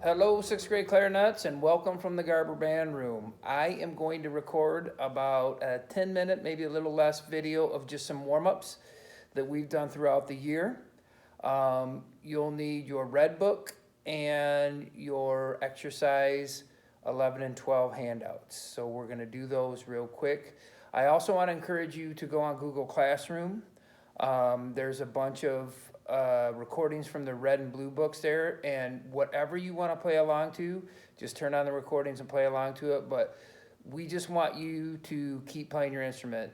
Hello, sixth grade clarinets, and welcome from the Garber Band Room. I am going to record about a 10-minute, maybe a little less, video of just some warm-ups that we've done throughout the year. You'll need your red book and your exercise 11 and 12 handouts. So we're going to do those real quick. I also want to encourage you to go on Google Classroom. There's a bunch of recordings from the red and blue books there, and whatever you want to play along to, just turn on the recordings and play along to it. But we just want you to keep playing your instrument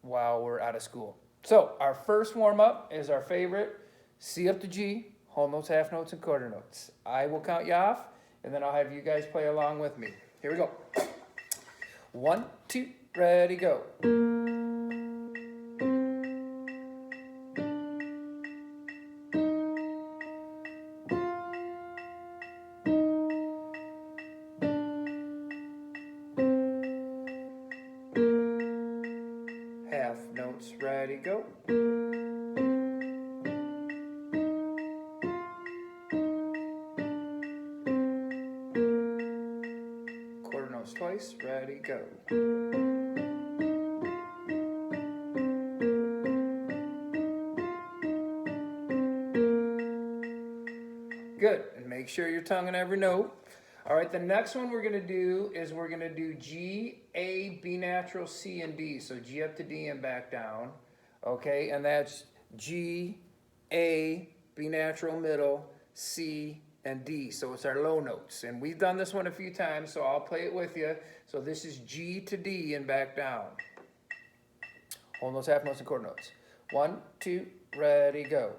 while we're out of school. So our first warm-up is our favorite, C up to G, whole notes, half notes, and quarter notes. I will count you off, and then I'll have you guys play along with me. Here we go. 1, 2, ready, go. Half notes, ready, go. Quarter notes twice, ready, go. Good, and make sure you're tonguing every note. All right, the next one we're gonna do is we're gonna do G, A, B natural, C, and D. So G up to D and back down, okay? And that's G, A, B natural, middle, C, and D. So it's our low notes. And we've done this one a few times, so I'll play it with you. So this is G to D and back down. Whole notes, half notes, and quarter notes. 1, 2, ready, go.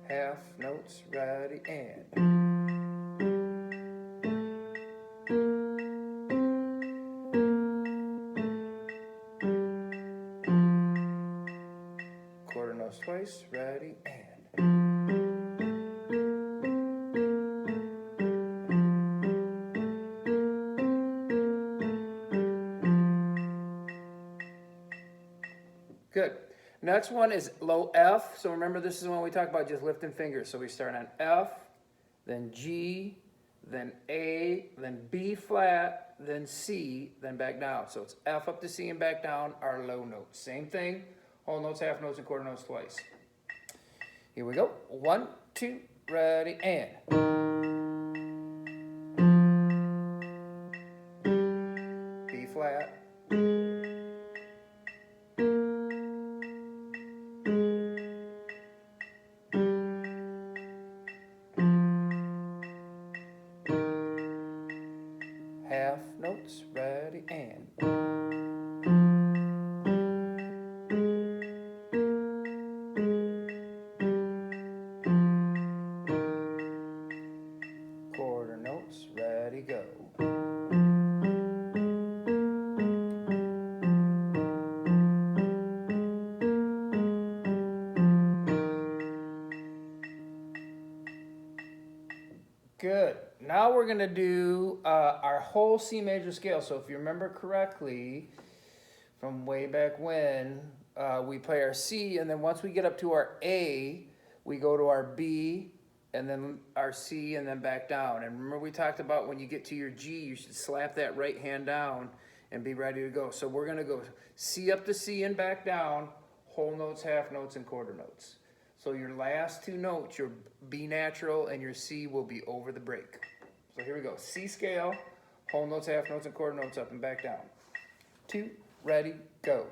Half notes, ready, and. Quarter notes twice, ready, and. Good. Next one is low F. So remember, this is when we talk about just lifting fingers. So we start on F, then G, then A, then B flat, then C, then back down. So it's F up to C and back down, our low notes. Same thing, whole notes, half notes, and quarter notes twice. Here we go. 1, 2, ready, and. B flat. Half notes, ready, and. Quarter notes, ready, go. Good. Now we're going to do our whole C major scale. So if you remember correctly, from way back when, we play our C, and then once we get up to our A, we go to our B, and then our C, and then back down. And remember we talked about when you get to your G, you should slap that right hand down and be ready to go. So we're going to go C up to C and back down, whole notes, half notes, and quarter notes. So your last two notes, your B natural and your C, will be over the break. So here we go. C scale, whole notes, half notes, and quarter notes, up and back down. 2, ready, go.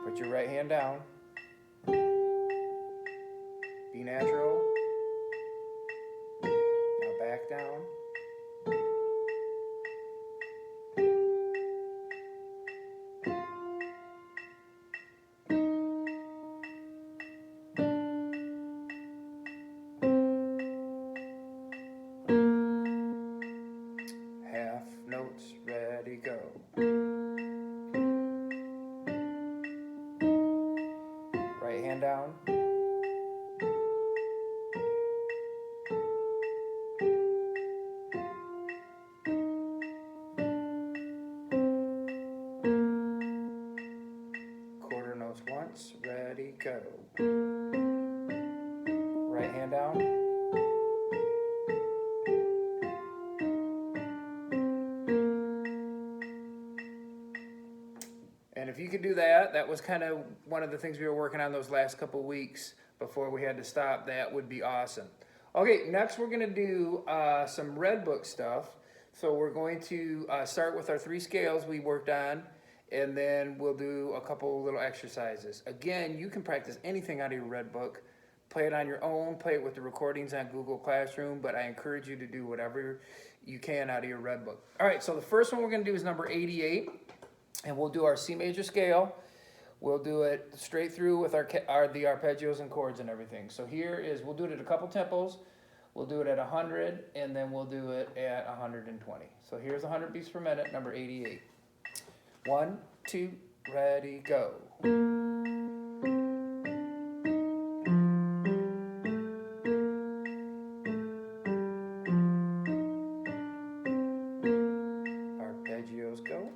Put your right hand down. B natural. Now back down. ready, go. Right hand down. Quarter notes once, ready, go. Right hand down. And if you could do that, that was kind of one of the things we were working on those last couple of weeks before we had to stop. That would be awesome. Okay, next we're going to do some Red Book stuff. So we're going to start with our 3 scales we worked on, and then we'll do a couple little exercises. Again, you can practice anything out of your Red Book. Play it on your own, play it with the recordings on Google Classroom, but I encourage you to do whatever you can out of your Red Book. All right, so the first one we're going to do is number 88. And we'll do our C major scale. We'll do it straight through with the arpeggios and chords and everything. So here is, we'll do it at a couple tempos. We'll do it at 100, and then we'll do it at 120. So here's 100 beats per minute, number 88. 1, 2, ready, go. Arpeggios go.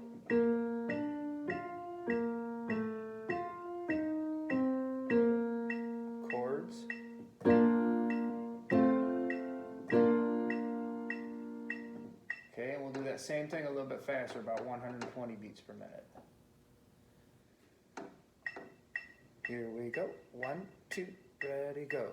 Okay, and we'll do that same thing a little bit faster, about 120 beats per minute. Here we go. 1, 2, ready, go.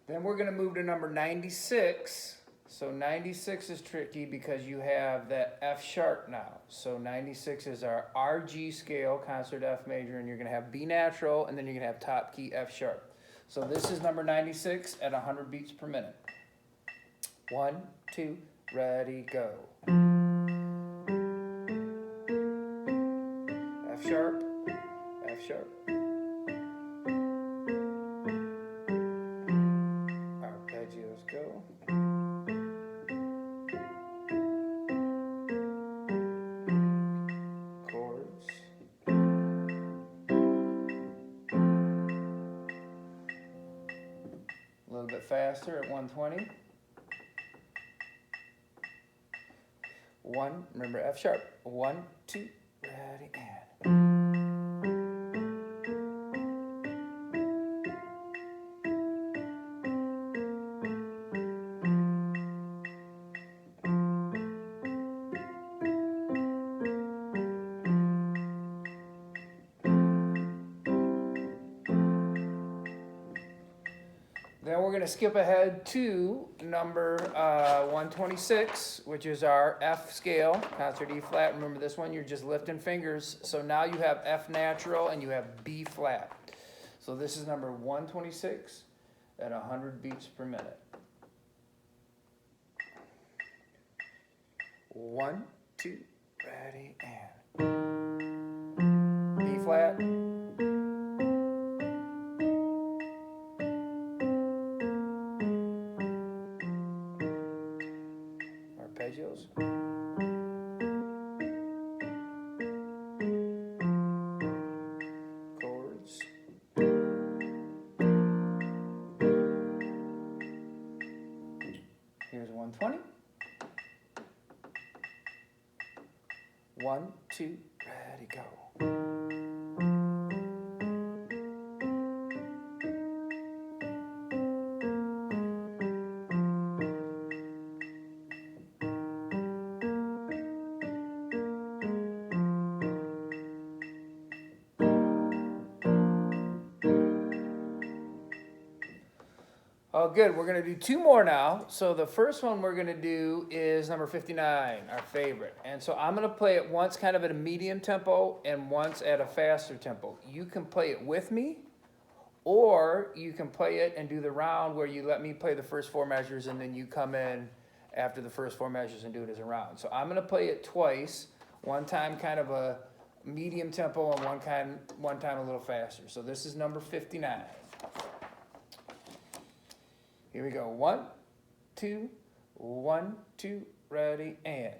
Then we're going to move to number 96. So 96 is tricky because you have that F sharp now. So 96 is our RG scale, concert F major, and you're going to have B natural, and then you're going to have top key F sharp. So this is number 96 at 100 beats per minute. 1, 2, ready, go. F sharp, F sharp. Arpeggios go. Chords. A little bit faster at 120. 1, remember F sharp. 1, 2, ready, and. Then we're going to skip ahead to number 126, which is our F scale, concert E flat. Remember this one, you're just lifting fingers. So now you have F natural and you have B flat. So this is number 126 at 100 beats per minute. 1, 2, ready, and. B flat. Arpeggios. Chords. Here's 120. 1, 2, ready, go. Oh, good. We're going to do 2 more now. So the first one we're going to do is number 59, our favorite. And so I'm going to play it once kind of at a medium tempo and once at a faster tempo. You can play it with me, Or you can play it and do the round where you let me play the first 4 measures and then you come in after the first 4 measures and do it as a round. So I'm gonna play it twice, one time kind of a medium tempo and one time a little faster. So this is number 59. Here we go. 1, 2, 1, 2, ready, and.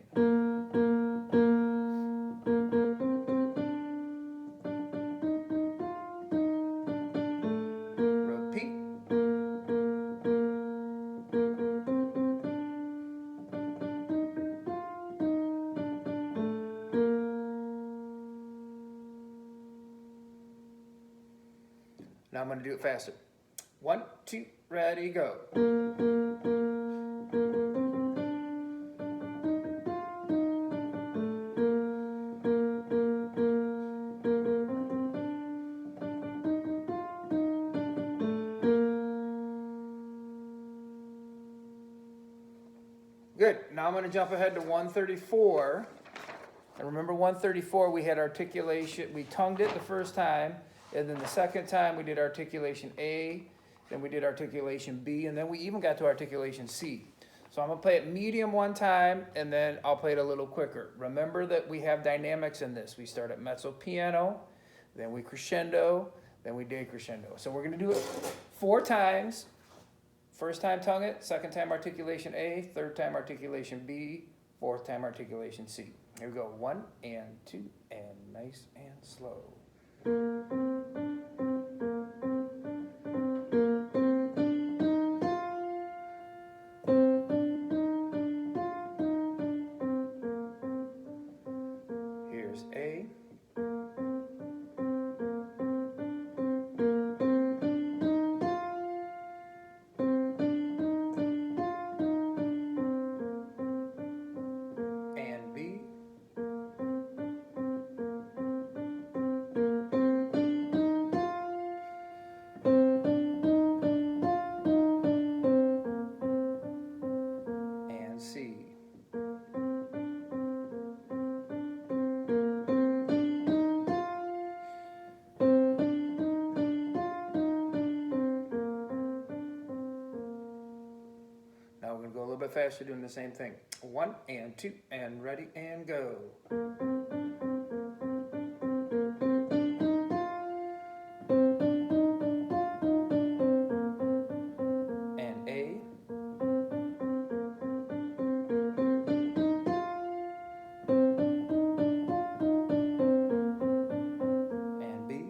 Repeat. Now I'm going to do it faster. 1, 2, ready, go. Good. Now I'm going to jump ahead to 134. And remember 134, we had articulation. We tongued it the first time. And then the second time we did articulation A. Then we did articulation B. And then we even got to articulation C. So I'm going to play it medium one time. And then I'll play it a little quicker. Remember that we have dynamics in this. We start at mezzo piano. Then we crescendo. Then we decrescendo. So we're going to do it 4 times. First time tongue it, second time articulation A, third time articulation B, fourth time articulation C. Here we go, 1 and 2 and nice and slow. Here's A. C. Now we're going to go a little bit faster doing the same thing. 1 and 2 and ready and go. And A. And B.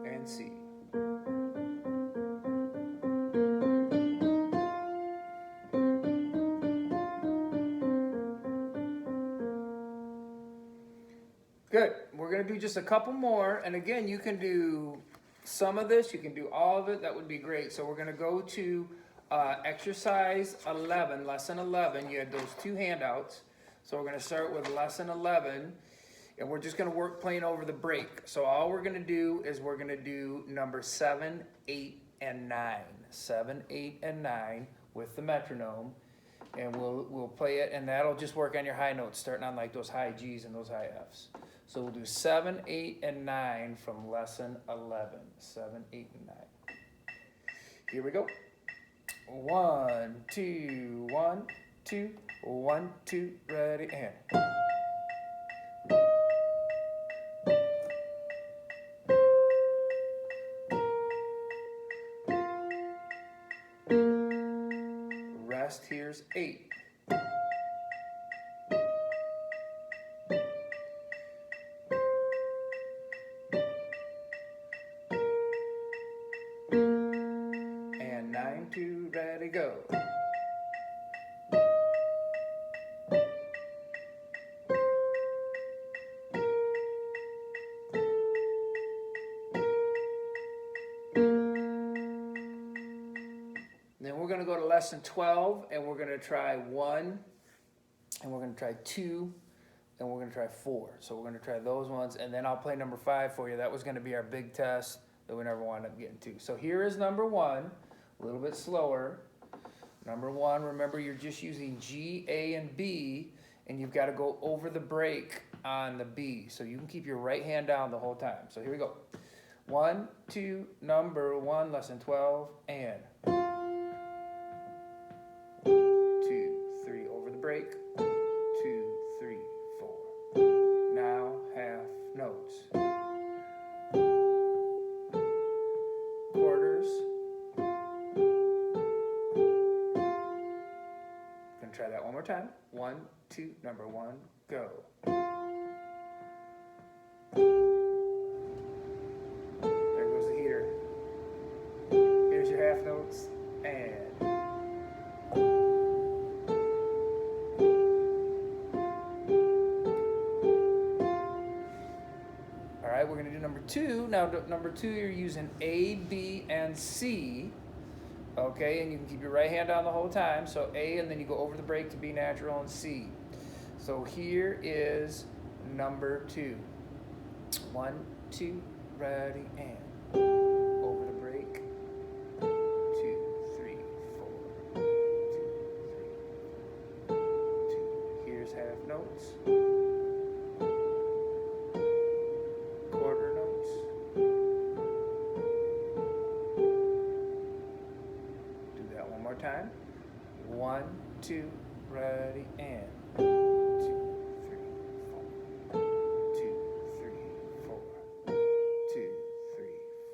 And C. Good. We're going to do just a couple more. And again, you can do some of this. You can do all of it. That would be great. So we're going to go to exercise 11, lesson 11. You had those 2 handouts. So we're going to start with lesson 11. And we're just going to work playing over the break. So all we're going to do is we're going to do number 7, 8, and 9. 7, 8, and 9 with the metronome. And we'll play it, and that'll just work on your high notes, starting on like those high G's and those high F's. So we'll do 7, 8, and 9 from lesson 11. 7, 8, and 9. Here we go. 1, 2, 1, 2, 1, 2, ready, and. Rest, here's 8. And 9, 2, ready, go. Then we're going to go to lesson 12, and we're going to try 1, and we're going to try 2, and we're going to try 4. So we're going to try those ones, and then I'll play number 5 for you. That was going to be our big test that we never wound up getting to. So here is number 1, a little bit slower. Number 1, remember you're just using G, A, and B, and you've got to go over the break on the B. So you can keep your right hand down the whole time. So here we go. 1, 2, number 1, lesson 12, and 2, 3, over the break, 2, 3, 4. Now half notes. Quarters. Gonna try that one more time. 1, 2, number 1, go. There goes the heater. Here's your half notes, and all right, we're gonna do number 2. Now, number 2, you're using A, B, and C. Okay, and you can keep your right hand down the whole time. So A, and then you go over the break to B natural and C. So here is number 2. 1, 2, ready, and over the break. 2, 3, 4. 2, 3, 2. Here's half notes. Quarter notes. Do that one more time. 1, 2, ready, and 2, 3, 4. 2, 3, 4. 2, 3,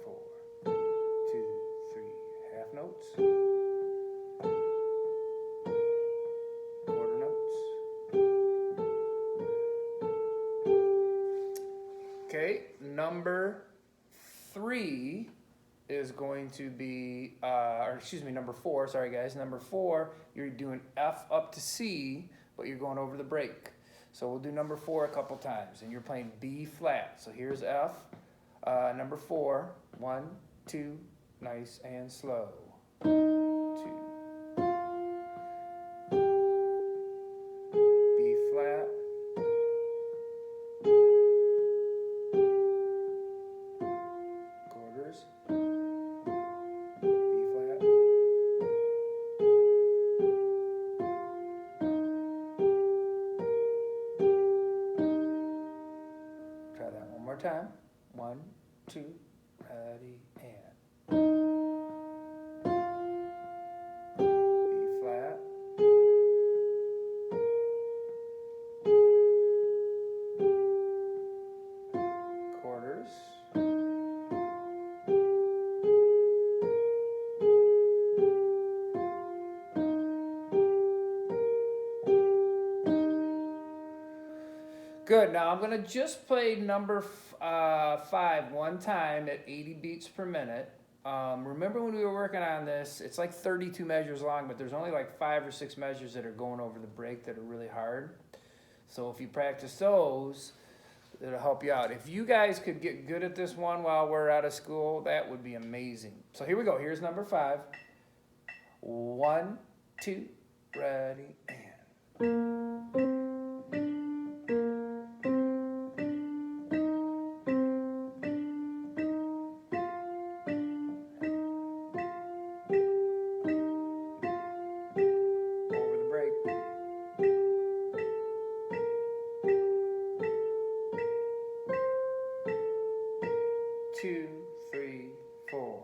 4. 2, 3. Half notes. Quarter notes. Okay, number 3 is going to be, number 4, sorry guys. Number 4, you're doing F up to C, but you're going over the break. So we'll do number 4 a couple times, and you're playing B flat. So here's F, number 4, 1, 2, nice and slow. 2. B flat. Quarters. B flat. Try that one more time. 1, 2, ready, and B flat. Quarters. Good. Now I'm going to just play number 5 one time at 80 beats per minute. Remember when we were working on this, it's like 32 measures long, but there's only like 5 or 6 measures that are going over the break that are really hard. So if you practice those, it'll help you out. If you guys could get good at this one while we're out of school, that would be amazing. So here we go. Here's number 5. 1, 2, ready, and over the break. 2, 3, 4.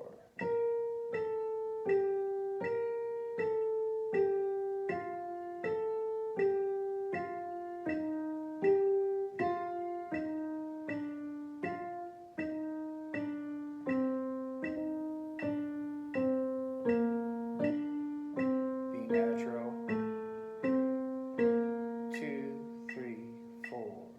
B natural. 2, 3, 4.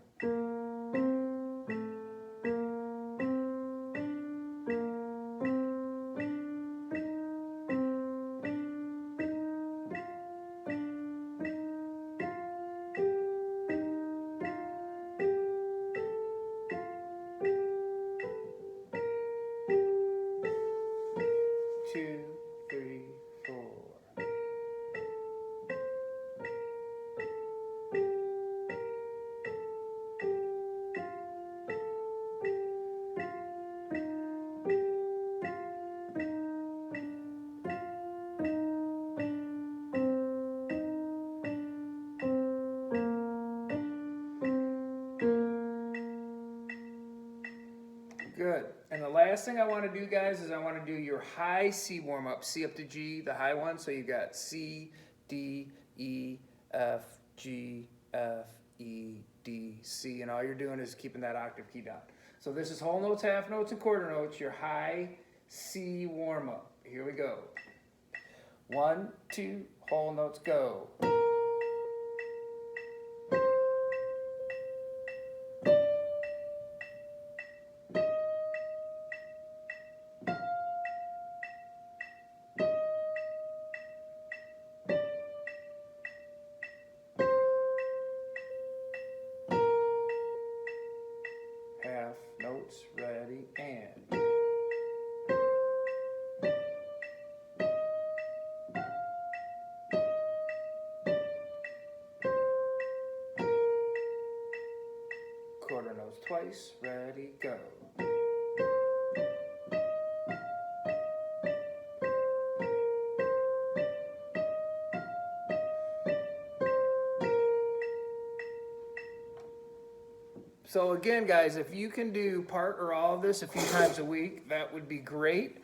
Good. And the last thing I want to do, guys, is I want to do your high C warm-up, C up to G, the high one. So you've got C, D, E, F, G, F, E, D, C, and all you're doing is keeping that octave key down. So this is whole notes, half notes, and quarter notes, your high C warm-up. Here we go. 1, 2, whole notes, go. Half notes, ready, and. Quarter notes twice, ready, go. So again, guys, if you can do part or all of this a few times a week, that would be great.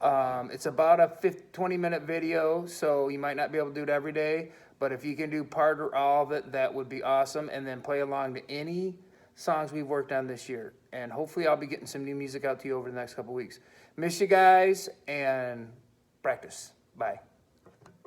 It's about a 20-minute video, so you might not be able to do it every day, but if you can do part or all of it, that would be awesome. And then play along to any songs we've worked on this year. And hopefully I'll be getting some new music out to you over the next couple weeks. Miss you guys, and practice. Bye.